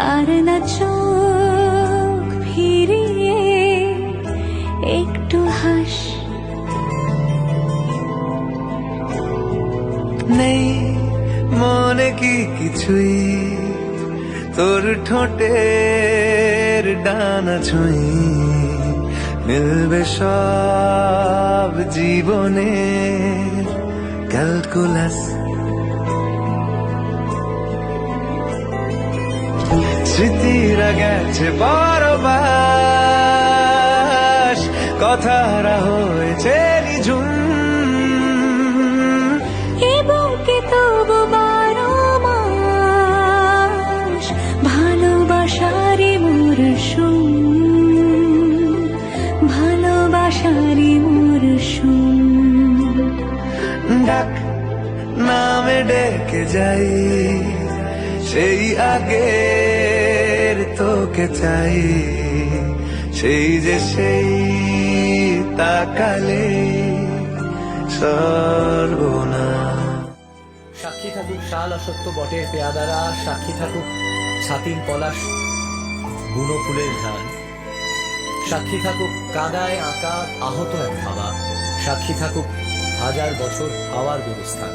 আর না চোখ ফিরিয়ে একটু হাস। নেই মনে কি কিছুই, তোর ঠোঁটের ডানা ছুঁই, মিলবে সব জীবনে ক্যালকুলাস। স্মৃতিরা গেছে পরবাস, কথারা হয়েছে নিঝুম। এ বুকে তবু 12 মাস ভালোবাসারই মরশুম, ভালোবাসারই মরশুম। ডাক নামে ডেকে যাই, সেই আগের তোকে চাই, সেই যে সেই তাকালে সর্বনাশ। সাক্ষী থাকুক শাল অসত্য বটের পেয়াদারা, সাক্ষী থাকুক ছাতিম পলাশ বুনো ফুলের ধান, সাক্ষী থাকুক কাদায় আঁকা আহত এক ভাবা, সাক্ষী থাকুক হাজার বছর হাওয়ার গুরুস্থান,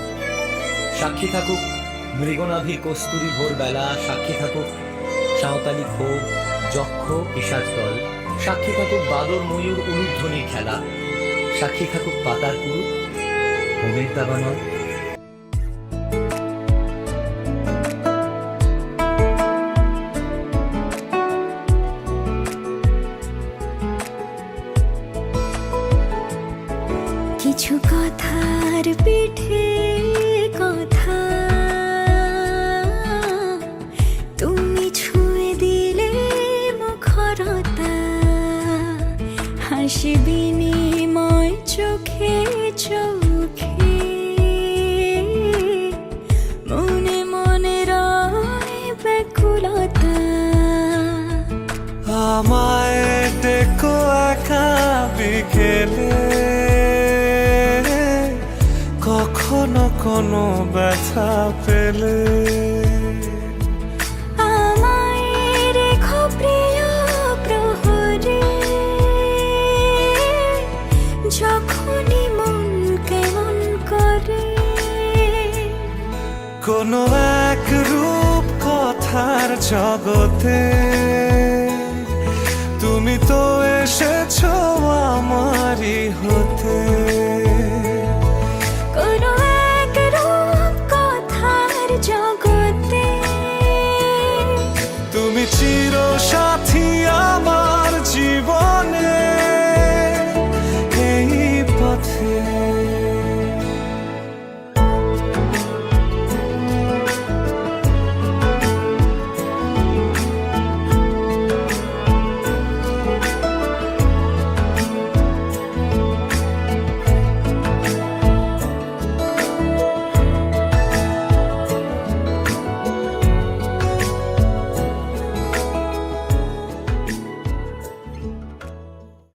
সাক্ষী থাকুক মৃগনাভি কস্তুরী ভোরবেলা, সাক্ষী থাকুক সাঁওতালি ক্ষোভ যক্ষ পিশাচ দল, সাক্ষী থাকুক বাদর ময়ূর উলুধ্বনির খেলা, সাক্ষী থাকুক পাতার কুরু হোমের দাবানল। কিছু কথার পিঠে কথা তুমি ছুঁয়ে দিলে মুখরতা, হাসি বিনিময় চোখে চোখে, মনে মনে রয় ব্যাকুলতা। আমায় ডেকো একা বিকেলে, কখনো কোনো ব্যথা পেলে। আমায় রেখো প্রিয় প্রহরে, যখনই মন কেমন করে। কোনো এক রূপ কথার জগতে তুমি তো এসেছো আমারই হতে। কোনো এক রূপ কথার জগতে তুমি চির